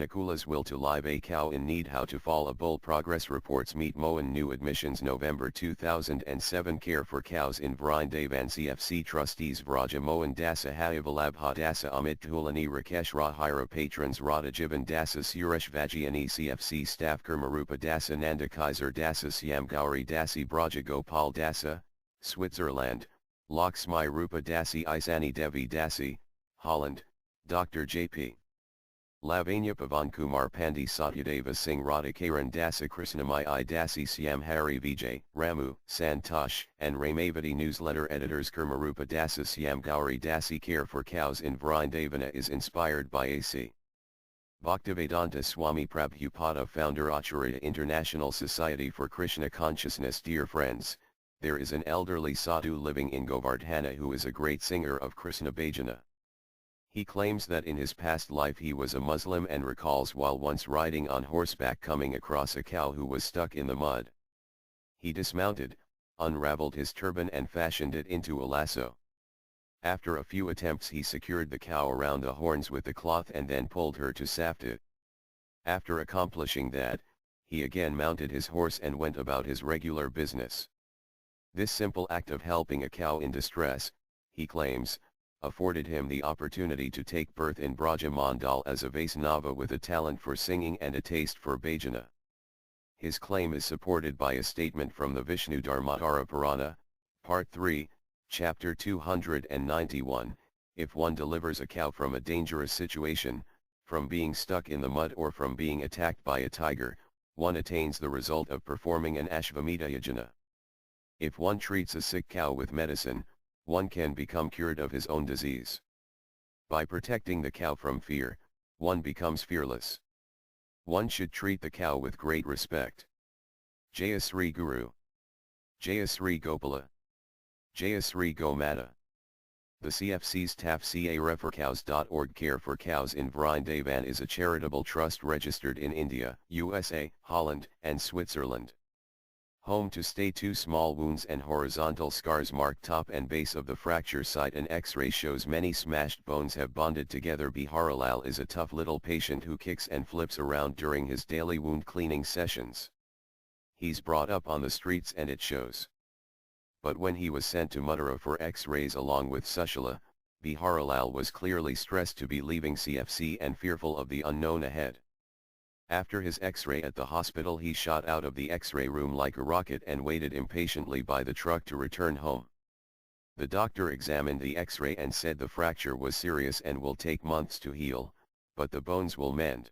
Nakula's will to live a cow in need. How to fall a bull. Progress reports meet Mohan. New admissions November 2007. Care for cows in Vrindavan. CFC trustees Vraja Mohan Dasa Hayavalabha Dasa Amit Tulani Rakesh Rahira. Patrons Radha Jivan Dasa Suresh Vajiani. CFC staff Kurmarupa Dasa Nanda Kaiser Dasa Syamgauri Dasi Braja Gopal Dasa, Switzerland, Laxmi Rupa Dasi Isani Devi Dasi, Holland, Dr. J.P. Lavanya Pavankumar Pandi Satyadeva Singh Radhakaran Dasa Krishnamai I Dasi Syam Hari Vijay, Ramu, Santosh, and Ramavati. Newsletter editors Kurmarupa Dasa Syam Gauri Dasi. Care for cows in Vrindavana is inspired by A.C. Bhaktivedanta Swami Prabhupada, founder Acharya International Society for Krishna Consciousness. Dear friends, there is an elderly sadhu living in Govardhana who is a great singer of Krishna Bhajana. He claims that in his past life he was a Muslim and recalls while once riding on horseback coming across a cow who was stuck in the mud. He dismounted, unraveled his turban and fashioned it into a lasso. After a few attempts he secured the cow around the horns with the cloth and then pulled her to Safta. After accomplishing that, he again mounted his horse and went about his regular business. This simple act of helping a cow in distress, he claims, afforded him the opportunity to take birth in Braja Mandal as a Vaisnava with a talent for singing and a taste for bhajana. His claim is supported by a statement from the Vishnu Dharmatara Purana, Part 3, Chapter 291, if one delivers a cow from a dangerous situation, from being stuck in the mud or from being attacked by a tiger, one attains the result of performing an Ashvamedha yajna. If one treats a sick cow with medicine, one can become cured of his own disease. By protecting the cow from fear, one becomes fearless. One should treat the cow with great respect. Jaya Sri Guru. Jaya Sri Gopala. Jaya Sri Gomata. The CFC's TAF-CA-REFORCOWS.org. Care for Cows in Vrindavan is a charitable trust registered in India, USA, Holland, and Switzerland. Home to stay. 2 small wounds and horizontal scars mark top and base of the fracture site. An X-ray shows many smashed bones have bonded together. Biharilal is a tough little patient who kicks and flips around during his daily wound cleaning sessions. He's brought up on the streets and it shows. But when he was sent to Mathura for X-rays along with Sushala, Biharilal was clearly stressed to be leaving CFC and fearful of the unknown ahead. After his X-ray at the hospital he shot out of the X-ray room like a rocket and waited impatiently by the truck to return home. The doctor examined the X-ray and said the fracture was serious and will take months to heal, but the bones will mend.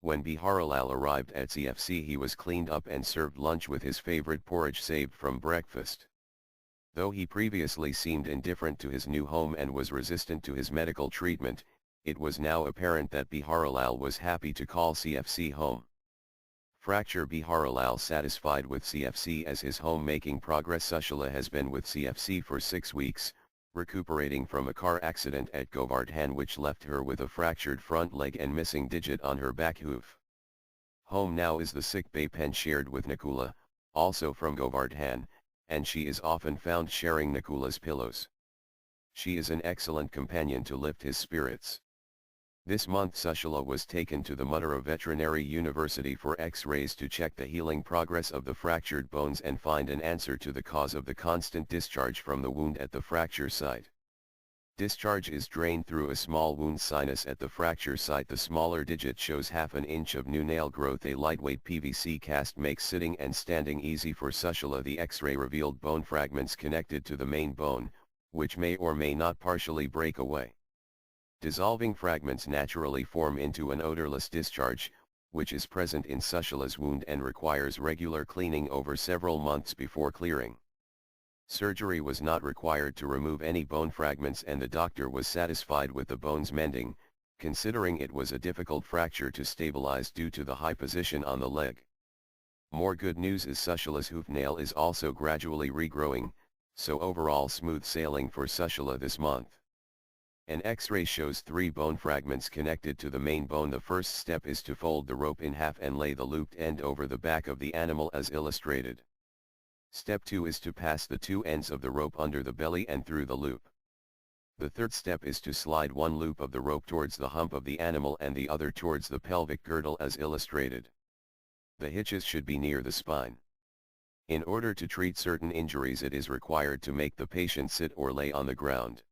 When Biharilal arrived at CFC he was cleaned up and served lunch with his favorite porridge saved from breakfast. Though he previously seemed indifferent to his new home and was resistant to his medical treatment, it was now apparent that Biharilal was happy to call CFC home. Fracture. Biharilal satisfied with CFC as his home, making progress. Sushala has been with CFC for 6 weeks, recuperating from a car accident at Govardhan which left her with a fractured front leg and missing digit on her back hoof. Home now is the sick bay pen shared with Nakula, also from Govardhan, and she is often found sharing Nakula's pillows. She is an excellent companion to lift his spirits. This month Sushala was taken to the Mathura Veterinary University for X-rays to check the healing progress of the fractured bones and find an answer to the cause of the constant discharge from the wound at the fracture site. Discharge is drained through a small wound sinus at the fracture site. The smaller digit shows half an inch of new nail growth. A lightweight PVC cast makes sitting and standing easy for Sushala. The X-ray revealed bone fragments connected to the main bone, which may or may not partially break away. Dissolving fragments naturally form into an odorless discharge, which is present in Sushala's wound and requires regular cleaning over several months before clearing. Surgery was not required to remove any bone fragments and the doctor was satisfied with the bones mending, considering it was a difficult fracture to stabilize due to the high position on the leg. More good news is Sushala's hoof nail is also gradually regrowing, so overall smooth sailing for Sushala this month. An X-ray shows 3 bone fragments connected to the main bone. The first step is to fold the rope in half and lay the looped end over the back of the animal as illustrated. Step 2 is to pass the 2 ends of the rope under the belly and through the loop. The third step is to slide one loop of the rope towards the hump of the animal and the other towards the pelvic girdle as illustrated. The hitches should be near the spine. In order to treat certain injuries, it is required to make the patient sit or lay on the ground.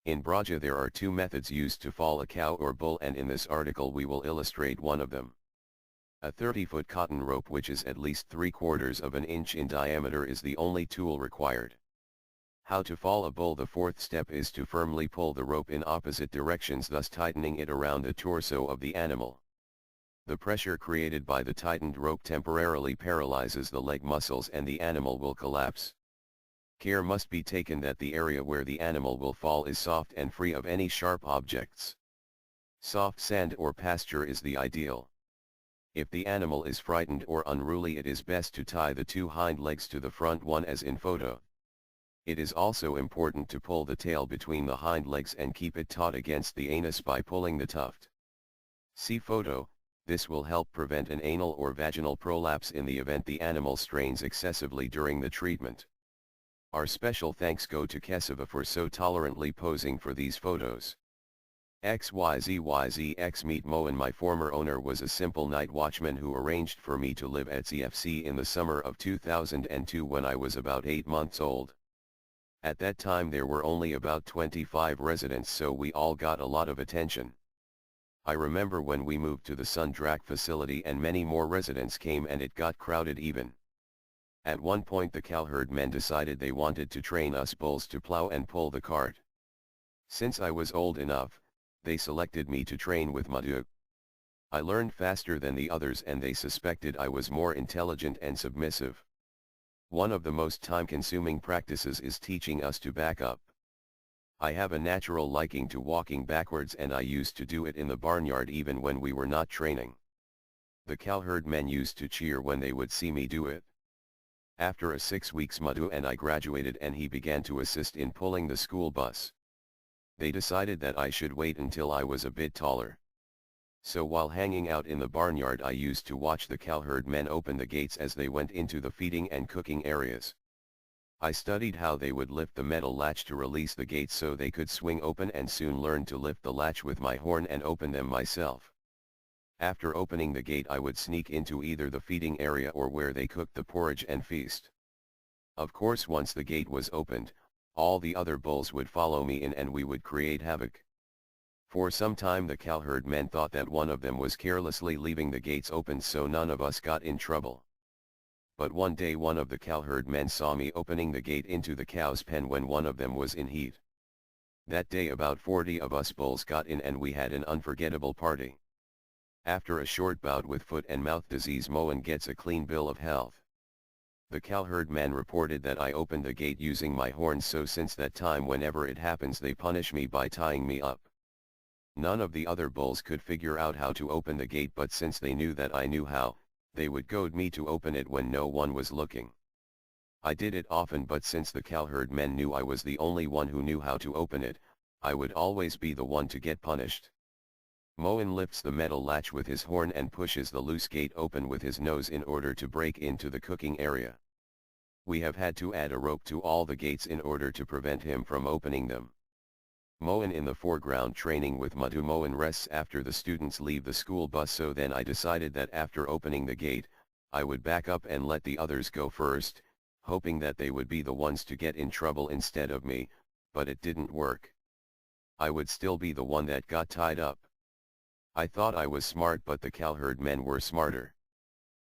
In Braja there are two methods used to fall a cow or bull, and in this article we will illustrate one of them. A 30-foot cotton rope which is at least 3/4 of an inch in diameter is the only tool required. How to fall a bull. The fourth step is to firmly pull the rope in opposite directions, thus tightening it around the torso of the animal. The pressure created by the tightened rope temporarily paralyzes the leg muscles and the animal will collapse. Care must be taken that the area where the animal will fall is soft and free of any sharp objects. Soft sand or pasture is the ideal. If the animal is frightened or unruly, it is best to tie the two hind legs to the front one as in photo. It is also important to pull the tail between the hind legs and keep it taut against the anus by pulling the tuft. See photo. This will help prevent an anal or vaginal prolapse in the event the animal strains excessively during the treatment. Our special thanks go to Kesava for so tolerantly posing for these photos. XYZYZX Meet Mohan. My former owner was a simple night watchman who arranged for me to live at CFC in the summer of 2002 when I was about 8 months old. At that time there were only about 25 residents, so we all got a lot of attention. I remember when we moved to the Sundrak facility and many more residents came and it got crowded even. At one point the cowherd men decided they wanted to train us bulls to plow and pull the cart. Since I was old enough, they selected me to train with Madhu. I learned faster than the others and they suspected I was more intelligent and submissive. One of the most time-consuming practices is teaching us to back up. I have a natural liking to walking backwards and I used to do it in the barnyard even when we were not training. The cowherd men used to cheer when they would see me do it. After a 6 weeks Madhu and I graduated and he began to assist in pulling the school bus. They decided that I should wait until I was a bit taller. So while hanging out in the barnyard I used to watch the cowherd men open the gates as they went into the feeding and cooking areas. I studied how they would lift the metal latch to release the gates so they could swing open and soon learned to lift the latch with my horn and open them myself. After opening the gate I would sneak into either the feeding area or where they cooked the porridge and feast. Of course once the gate was opened, all the other bulls would follow me in and we would create havoc. For some time the cowherd men thought that one of them was carelessly leaving the gates open so none of us got in trouble. But one day one of the cowherd men saw me opening the gate into the cow's pen when one of them was in heat. That day about 40 of us bulls got in and we had an unforgettable party. After a short bout with foot and mouth disease Mohan gets a clean bill of health. The cowherd man reported that I opened the gate using my horn, so since that time whenever it happens they punish me by tying me up. None of the other bulls could figure out how to open the gate, but since they knew that I knew how, they would goad me to open it when no one was looking. I did it often, but since the cowherd men knew I was the only one who knew how to open it, I would always be the one to get punished. Mohan lifts the metal latch with his horn and pushes the loose gate open with his nose in order to break into the cooking area. We have had to add a rope to all the gates in order to prevent him from opening them. Mohan in the foreground training with Madhu. Mohan rests after the students leave the school bus, so then I decided that after opening the gate, I would back up and let the others go first, hoping that they would be the ones to get in trouble instead of me, but it didn't work. I would still be the one that got tied up. I thought I was smart, but the cowherd men were smarter.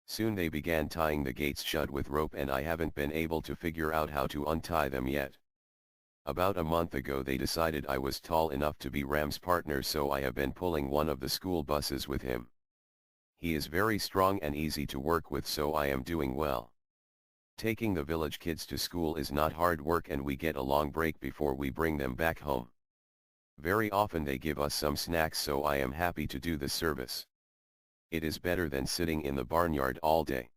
Soon they began tying the gates shut with rope and I haven't been able to figure out how to untie them yet. About a month ago they decided I was tall enough to be Ram's partner, so I have been pulling one of the school buses with him. He is very strong and easy to work with, so I am doing well. Taking the village kids to school is not hard work and we get a long break before we bring them back home. Very often they give us some snacks, so I am happy to do this service. It is better than sitting in the barnyard all day.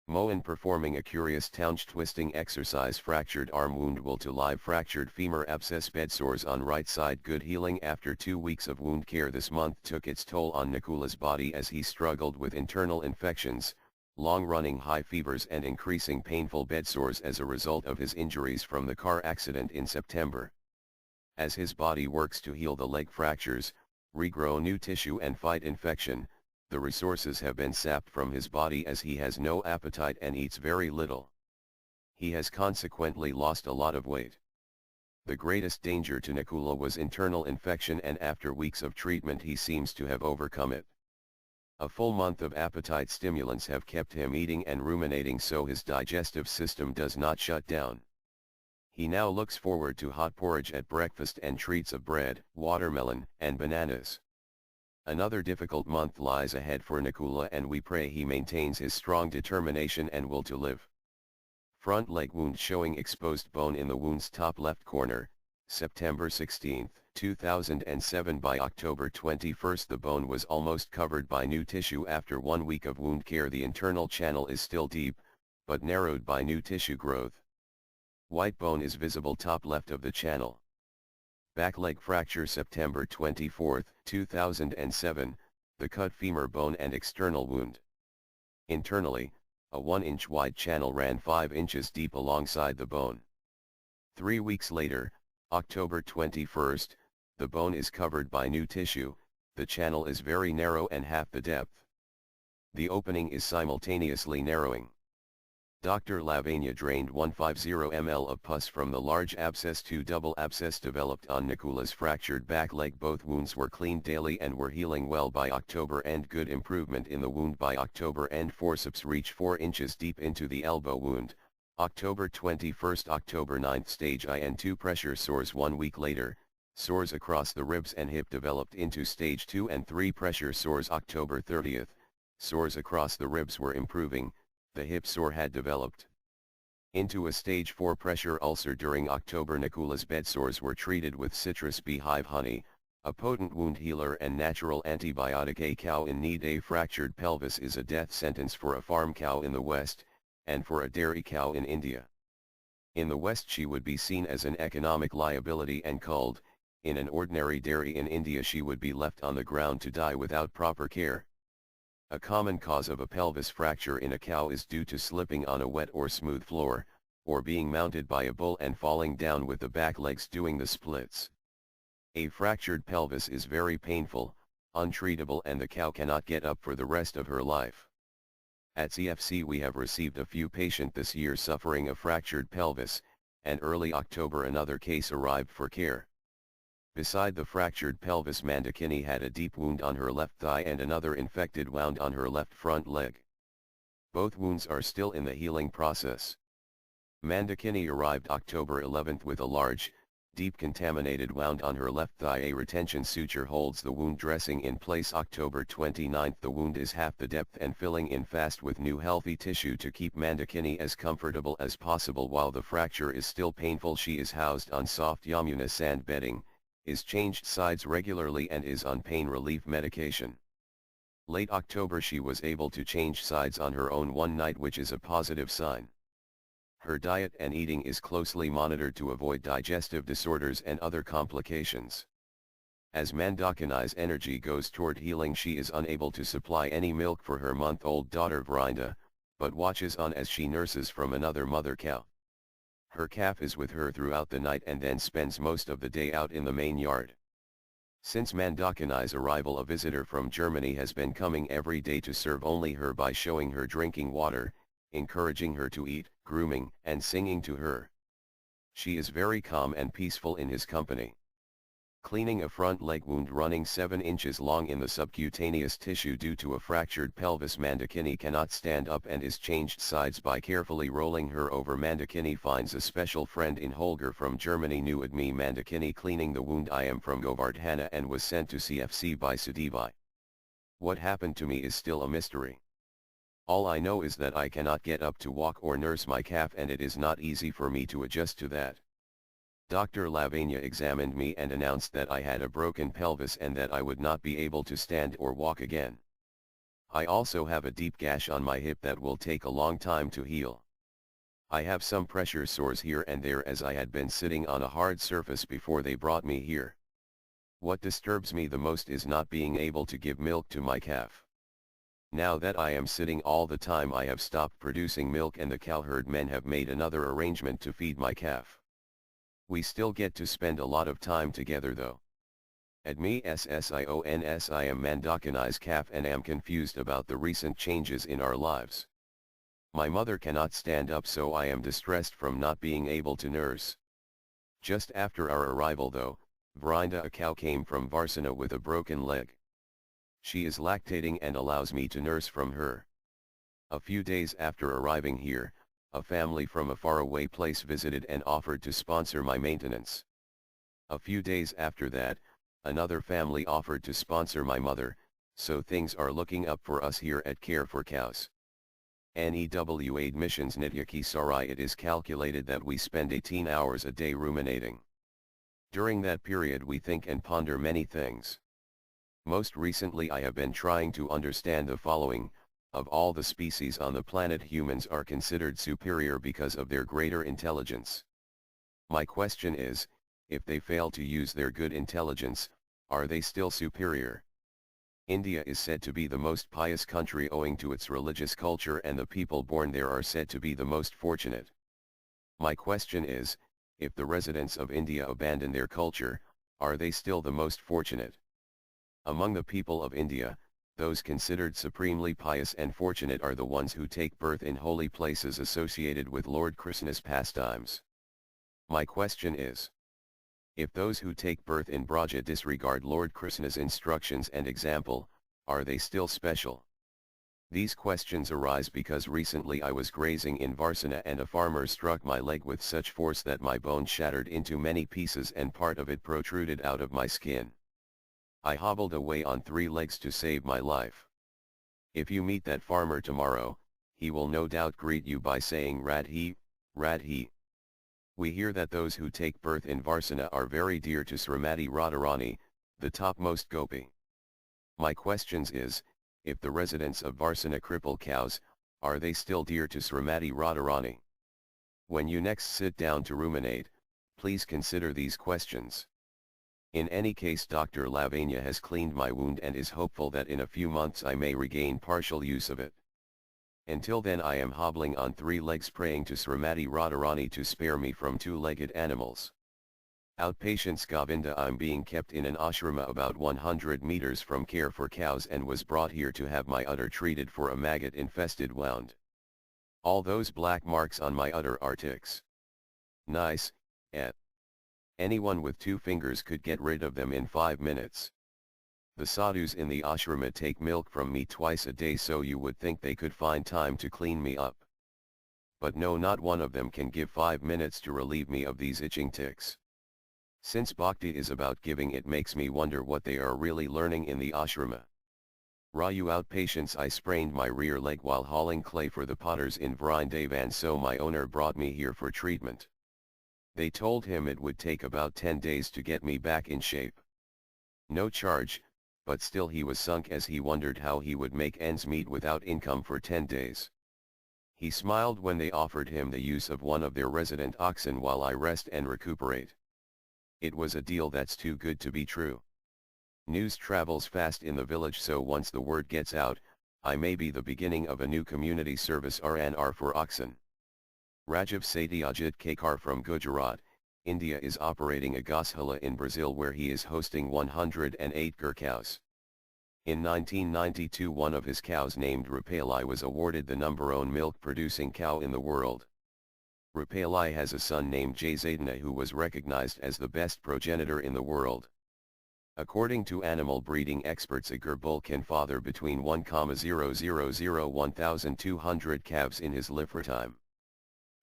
Mohan performing a curious taunch twisting exercise. Fractured arm wound will to live. Fractured femur abscess. Bed sores on right side. Good healing after 2 weeks of wound care. This month took its toll on Nikula's body as he struggled with internal infections, long-running high fevers and increasing painful bed sores as a result of his injuries from the car accident in September. As his body works to heal the leg fractures, regrow new tissue and fight infection, the resources have been sapped from his body as he has no appetite and eats very little. He has consequently lost a lot of weight. The greatest danger to Nakula was internal infection, and after weeks of treatment he seems to have overcome it. A full month of appetite stimulants have kept him eating and ruminating so his digestive system does not shut down. He now looks forward to hot porridge at breakfast and treats of bread, watermelon, and bananas. Another difficult month lies ahead for Nakula, and we pray he maintains his strong determination and will to live. Front leg wound showing exposed bone in the wound's top left corner, September 16, 2007. By October 21 the bone was almost covered by new tissue. After 1 week of wound care the internal channel is still deep, but narrowed by new tissue growth. White bone is visible top left of the channel. Back leg fracture September 24, 2007, the cut femur bone and external wound. Internally, a 1-inch wide channel ran 5 inches deep alongside the bone. 3 weeks later, October 21, the bone is covered by new tissue, the channel is very narrow and half the depth. The opening is simultaneously narrowing. Dr. Lavanya drained 150 ml of pus from the large abscess. 2 double abscess developed on Nakula's fractured back leg. Both wounds were cleaned daily and were healing well by October, and good improvement in the wound by October, and forceps reach 4 inches deep into the elbow wound. October 21, October 9, stage I and 2 pressure sores. 1 week later, sores across the ribs and hip developed into stage 2 and 3 pressure sores. October 30, sores across the ribs were improving. The hip sore had developed into a stage 4 pressure ulcer. During October Nakula's bed sores were treated with citrus beehive honey, a potent wound healer and natural antibiotic. A cow in need. A fractured pelvis is a death sentence for a farm cow in the West, and for a dairy cow in India. In the West she would be seen as an economic liability and culled. In an ordinary dairy in India she would be left on the ground to die without proper care. A common cause of a pelvis fracture in a cow is due to slipping on a wet or smooth floor, or being mounted by a bull and falling down with the back legs doing the splits. A fractured pelvis is very painful, untreatable, and the cow cannot get up for the rest of her life. At CFC we have received a few patients this year suffering a fractured pelvis, and early October another case arrived for care. Beside the fractured pelvis, Mandakini had a deep wound on her left thigh and another infected wound on her left front leg. Both wounds are still in the healing process. Mandakini arrived October 11 with a large, deep contaminated wound on her left thigh. A retention suture holds the wound dressing in place. October 29 the wound is half the depth and filling in fast with new healthy tissue to keep Mandakini as comfortable as possible. While the fracture is still painful, she is housed on soft Yamuna sand bedding, is changed sides regularly, and is on pain relief medication. Late October she was able to change sides on her own one night, which is a positive sign. Her diet and eating is closely monitored to avoid digestive disorders and other complications. As Mandakini's energy goes toward healing, she is unable to supply any milk for her month-old daughter Vrinda, but watches on as she nurses from another mother cow. Her calf is with her throughout the night and then spends most of the day out in the main yard. Since Mandakini's arrival, a visitor from Germany has been coming every day to serve only her by showing her drinking water, encouraging her to eat, grooming, and singing to her. She is very calm and peaceful in his company. Cleaning a front leg wound running 7 inches long in the subcutaneous tissue due to a fractured pelvis. Mandakini cannot stand up and is changed sides by carefully rolling her over. Mandakini finds a special friend in Holger from Germany. New at me Mandakini cleaning the wound. I am from Govardhana and was sent to CFC by Sudevi. What happened to me is still a mystery. All I know is that I cannot get up to walk or nurse my calf, and it is not easy for me to adjust to that. Dr. Lavanya examined me and announced that I had a broken pelvis and that I would not be able to stand or walk again. I also have a deep gash on my hip that will take a long time to heal. I have some pressure sores here and there as I had been sitting on a hard surface before they brought me here. What disturbs me the most is not being able to give milk to my calf. Now that I am sitting all the time, I have stopped producing milk and the cowherd men have made another arrangement to feed my calf. We still get to spend a lot of time together though. Admi ssions I am mandakanized kaf and am confused about the recent changes in our lives. My mother cannot stand up, so I am distressed from not being able to nurse. Just after our arrival though, Vrinda, a cow, came from Varsana with a broken leg. She is lactating and allows me to nurse from her. A few days after arriving here, a family from a faraway place visited and offered to sponsor my maintenance. A few days after that, another family offered to sponsor my mother, so things are looking up for us here at Care for Cows. NEW admissions Nityaki Sarai, it is calculated that we spend 18 hours a day ruminating. During that period we think and ponder many things. Most recently I have been trying to understand the following: of all the species on the planet, humans are considered superior because of their greater intelligence. My question is, if they fail to use their good intelligence, are they still superior? India is said to be the most pious country owing to its religious culture, and the people born there are said to be the most fortunate. My question is, if the residents of India abandon their culture, are they still the most fortunate? Among the people of India, those considered supremely pious and fortunate are the ones who take birth in holy places associated with Lord Krishna's pastimes. My question is, if those who take birth in Braja disregard Lord Krishna's instructions and example, are they still special? These questions arise because recently I was grazing in Varsana and a farmer struck my leg with such force that my bone shattered into many pieces and part of it protruded out of my skin. I hobbled away on 3 legs to save my life. If you meet that farmer tomorrow, he will no doubt greet you by saying Radhi, Radhi. We hear that those who take birth in Varsana are very dear to Srimati Radharani, the topmost gopi. My questions is, if the residents of Varsana cripple cows, are they still dear to Srimati Radharani? When you next sit down to ruminate, please consider these questions. In any case, Dr. Lavanya has cleaned my wound and is hopeful that in a few months I may regain partial use of it. Until then I am hobbling on 3 legs praying to Srimati Radharani to spare me from 2-legged animals. Outpatients Govinda, I'm being kept in an ashrama about 100 meters from Care for Cows and was brought here to have my udder treated for a maggot-infested wound. All those black marks on my udder are ticks. Nice, eh? Anyone with 2 fingers could get rid of them in 5 minutes. The sadhus in the ashrama take milk from me twice a day, so you would think they could find time to clean me up. But no, not one of them can give 5 minutes to relieve me of these itching ticks. Since bhakti is about giving, it makes me wonder what they are really learning in the ashrama. Rayu outpatients, I sprained my rear leg while hauling clay for the potters in Vrindavan, so my owner brought me here for treatment. They told him it would take about 10 days to get me back in shape. No charge, but still he was sunk as he wondered how he would make ends meet without income for 10 days. He smiled when they offered him the use of one of their resident oxen while I rest and recuperate. It was a deal that's too good to be true. News travels fast in the village, so once the word gets out, I may be the beginning of a new community service RNR for oxen. Rajiv Satyajit Kakar from Gujarat, India is operating a Goshala in Brazil where he is hosting 108 gur cows. In 1992 one of his cows named Rupalai was awarded the #1 milk-producing cow in the world. Rupalai has a son named Jayzadana who was recognized as the best progenitor in the world. According to animal breeding experts, a gur bull can father between 1,000–1,200 calves in his lifetime.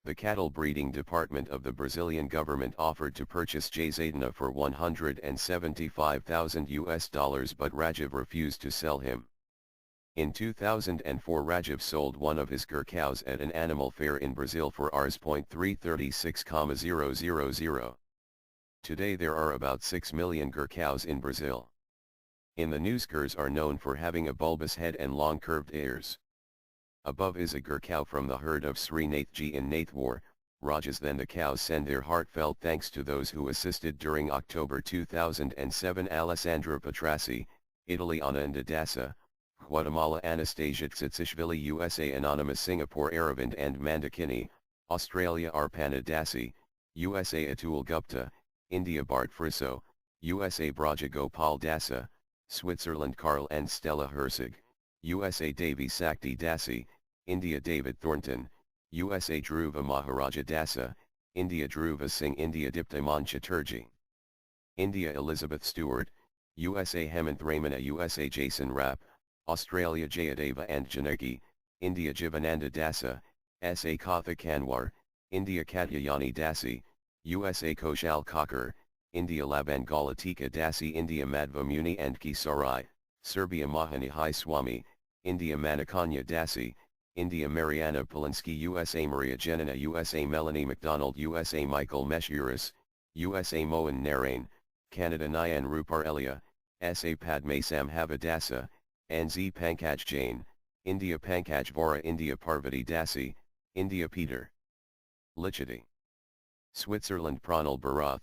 The cattle breeding department of the Brazilian government offered to purchase Jayzadana for $175,000, but Rajiv refused to sell him. In 2004 Rajiv sold one of his gur cows at an animal fair in Brazil for Rs.336,000. Today there are about 6 million gur cows in Brazil. In the news, gurs are known for having a bulbous head and long curved ears. Above is a gur cow from the herd of Srinathji in Nathwar, Rajas. Then the cows send their heartfelt thanks to those who assisted during October 2007. Alessandra Petrassi, Italy. Ananda Dasa, Guatemala. Anastasia Tsitsishvili, USA. Anonymous, Singapore. Aravind and Mandakini, Australia. Arpana Dasi, USA Atul Gupta, India Bart Friso, USA Braja Gopal Dasa, Switzerland Karl and Stella Herzog, USA Devi Sakti Dasi, India David Thornton, USA Dhruva Maharaja Dasa, India Dhruva Singh, India Diptaman Chatterjee, India Elizabeth Stewart, USA Hemant Ramana, USA Jason Rapp, Australia Jayadeva and Janaki, India Jivananda Dasa, SA Katha Kanwar, India Katyayani Dasi, USA Koshal Kakar, India Labangalatika Dasi, India Madhva Muni and Kisarai, Serbia Mahani Hai Swami, India Manakanya Dasi, India Mariana Polinsky, USA Maria Janina, USA Melanie McDonald, USA Michael Meshuris, USA Mohan Narain, Canada Nayan Rupar Elia, SA Padme Samhava Dasa, NZ Pankaj Jain, India Pankaj Vora, India Parvati Dasi, India Peter Lichity, Switzerland Pranal Barath,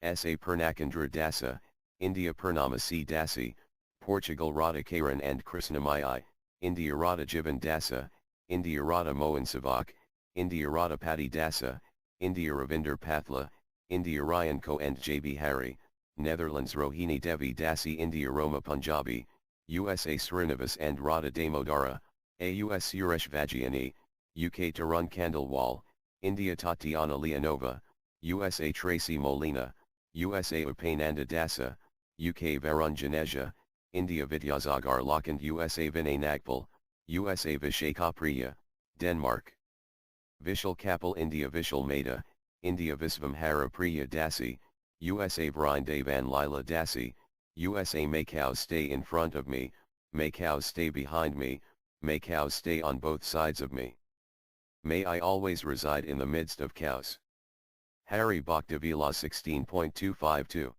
SA Purnakandra Dasa, India Purnamasi Dasi, Portugal Radha Karan and Krishnamai, India Radha Jivan Dasa, India Radha Mohan Savak, India Radha Patti Dasa, India Ravinder Pathla, India Ryan Ko and JB Harry, Netherlands Rohini Devi Dasi, India Roma Punjabi, USA Srinivas and Radha Damodara, AUS Suresh Vajiani, UK Tarun Khandelwal, India Tatiana Leonova, USA Tracy Molina, USA Upainanda Dasa, UK Varun Janeja, India Vidyasagar Lokhand, USA Vinay Nagpal, USA Vishekha Priya, Denmark. Vishal Kapil, India Vishal Mehta, India Visvamhara Priya Dasi, USA Vrindavan Lila Dasi, USA May cows stay in front of me, may cows stay behind me, may cows stay on both sides of me. May I always reside in the midst of cows. Hari Bhaktivila 16.252